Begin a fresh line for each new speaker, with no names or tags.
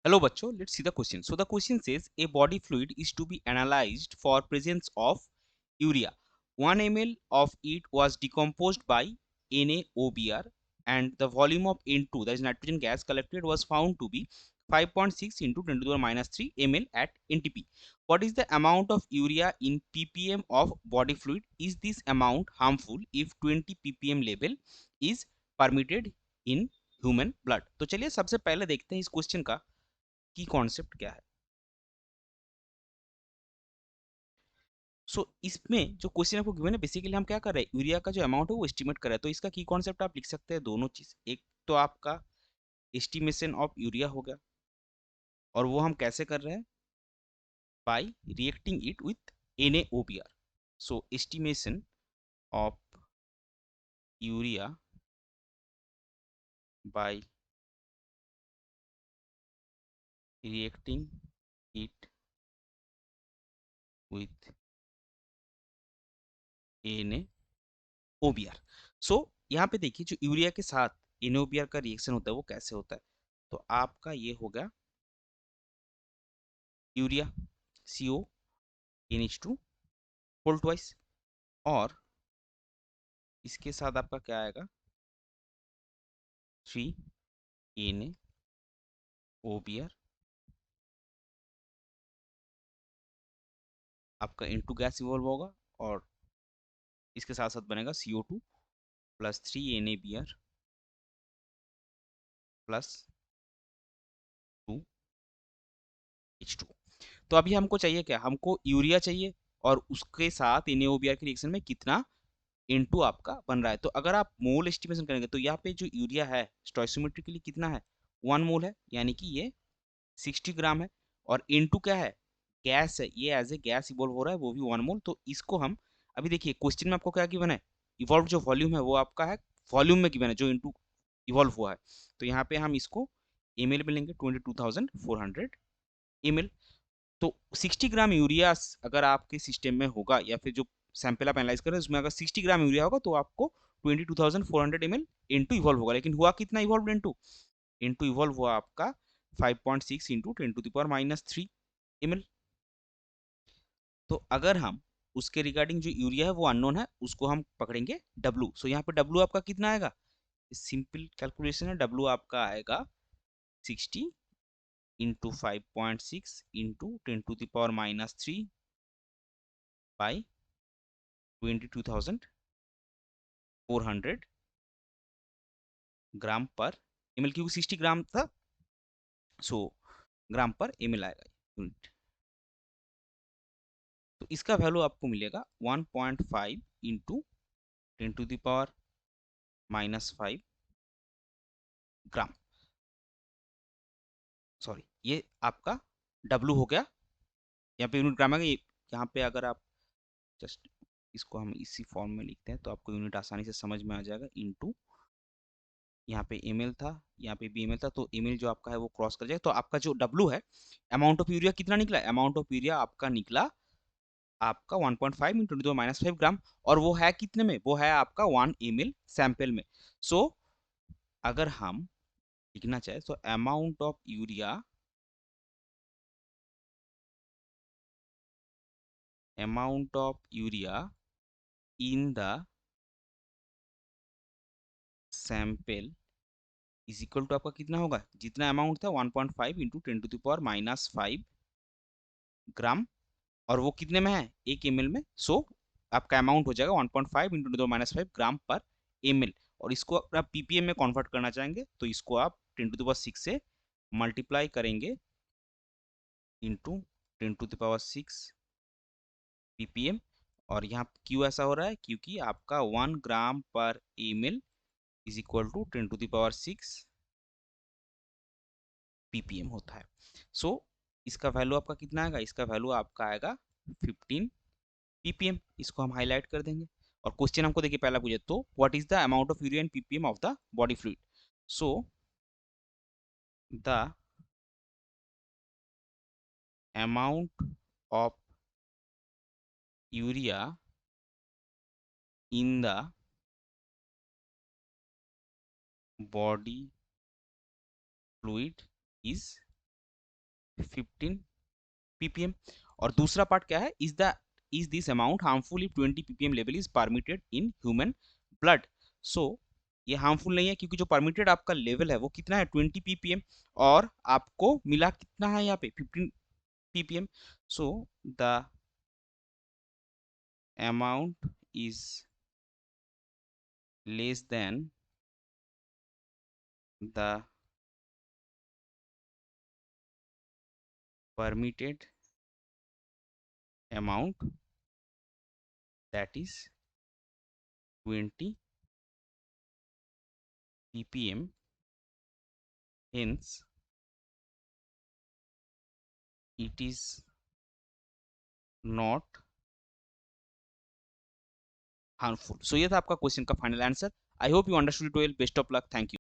Hello bachcho, let's see the question. So the question says a body fluid is to be analyzed for presence of urea. 1 ml of it was decomposed by NaOBr and the volume of N2, that is nitrogen gas collected, was found to be 5.6 into 10 to the power minus 3 ml at NTP. What is the amount of urea in ppm of body fluid? Is this amount harmful if 20 ppm level is permitted in human blood? तो चलिए सबसे पहले देखते हैं इस question का की concept क्या है। इसमें जो क्वेश्चन आपको गिवन है, बेसिकली हम क्या कर रहे हैं, यूरिया का जो अमाउंट है वो एस्टिमेट कर रहे हैं। तो इसका की कॉन्सेप्ट आप लिख सकते हैं दोनों चीज। एक तो आपका एस्टिमेशन ऑफ यूरिया हो गया, और वो हम कैसे कर रहे हैं, bye reacting it with NaOBr। So estimation of urea bye reacting it with NaOBr। यहाँ पे देखिए, जो यूरिया के साथ NaOBr का रिएक्शन होता है वो कैसे होता है। तो आपका ये हो गया यूरिया CONH2 होल ट्वाइस, और इसके साथ आपका क्या आएगा 3NaOBr, आपका इनटू गैस इवॉल्व होगा, और इसके साथ साथ बनेगा CO2 plus 3NaBr plus 2H2। तो अभी हमको चाहिए क्या, हमको यूरिया चाहिए, और उसके साथ NaOBr के रिएक्शन में कितना N2 आपका बन रहा है। तो अगर आप मोल एस्टिमेशन करेंगे तो यहाँ पे जो यूरिया है स्टोइसियोमेट्रिकली कितना है, 1 मोल है, यानी कि ये 60 ग्राम है। और N2 क्या है, गैस है, ये एज ए गैस इवॉल्व हो रहा है, वो भी 1 मोल। तो इसको हम अभी देखिए क्वेश्चन में आपको क्या गिवन है, इवॉल्व जो वॉल्यूम है वो आपका है वॉल्यूम में गिवन है, जो इनटू इवॉल्व हुआ है। तो यहाँ पे हम इसको एमएल में लेंगे, 22,400 ml। तो 60 ग्राम यूरिया अगर आपके सिस्टम में होगा, या फिर जो सैंपल आप एनालाइज कर रहे हैं उसमें अगर 60 ग्राम यूरिया होगा, तो आपको 22,400 ml इनटू इवॉल्व होगा। लेकिन हुआ कितना इवॉल्व, इनटू इवॉल्व हुआ आपका 5.6 इंटू 10⁻³ ml। तो अगर हम उसके रिगार्डिंग जो यूरिया है वो अननोन है, उसको हम पकड़ेंगे W। सो यहाँ पे W आपका कितना आएगा, सिंपल कैलकुलेशन है, W आपका आएगा 60 इंटू 5.6 इंटू 10⁻³ बाई 22,400 ग्राम पर ml, क्योंकि 60 ग्राम था, सो ग्राम पर ml आएगा यूनिट। तो इसका वैल्यू आपको मिलेगा 1.5 इंटू 10⁻⁻5 ग्राम। सॉरी, ये आपका W हो गया, यहाँ पे यूनिट ग्राम है। यहाँ पे अगर आप जस्ट इसको हम इसी फॉर्म में लिखते हैं तो आपको यूनिट आसानी से समझ में आ जाएगा। इनटू यहाँ पे ml था, यहाँ पे भी ml था, तो ml जो आपका है वो क्रॉस कर जाएगा। तो आपका जो W है, अमाउंट ऑफ यूरिया कितना निकला, अमाउंट ऑफ यूरिया आपका निकला आपका 1.5 इंटू 10⁻5 ग्राम। और वो है कितने में, वो है आपका 1 ml सैंपल में। सो अगर हम लिखना चाहे तो amount of urea in the sample is equal to आपका कितना होगा, जितना अमाउंट था 1.5 इंटू 10⁻⁵ ग्राम, और वो कितने में है, 1 ml में। सो आपका अमाउंट हो जाएगा 1.5 इंटू 10⁻5 ग्राम पर ml। और इसको अगर आप ppm में कन्वर्ट करना चाहेंगे तो इसको आप 10⁶ से मल्टीप्लाई करेंगे इंटू 10⁶ ppm। और यहाँ क्यों ऐसा हो रहा है, क्योंकि आपका 1 ग्राम पर ml is equal to 10⁶ ppm होता है। सो इसका वैल्यू आपका कितना आएगा, इसका वैल्यू आपका आएगा 15 ppm। इसको हम हाईलाइट कर देंगे। और क्वेश्चन हमको देखिए पहला पूछे, तो what is the amount of urea in ppm of the body fluid. So the amount of urea in the body fluid is 15 ppm। और दूसरा पार्ट क्या है, is this amount harmful if 20 ppm level is permitted in human blood. So ये harmful नहीं है क्योंकि जो permitted आपका लेवल है वो कितना है 20 ppm, और आपको मिला कितना है यहाँ पे 15 ppm। So the amount is less than the permitted amount, that is 20 ppm, hence it is not harmful। So ये था आपका क्वेश्चन का final answer. I hope you understood it well. Best of luck. Thank you.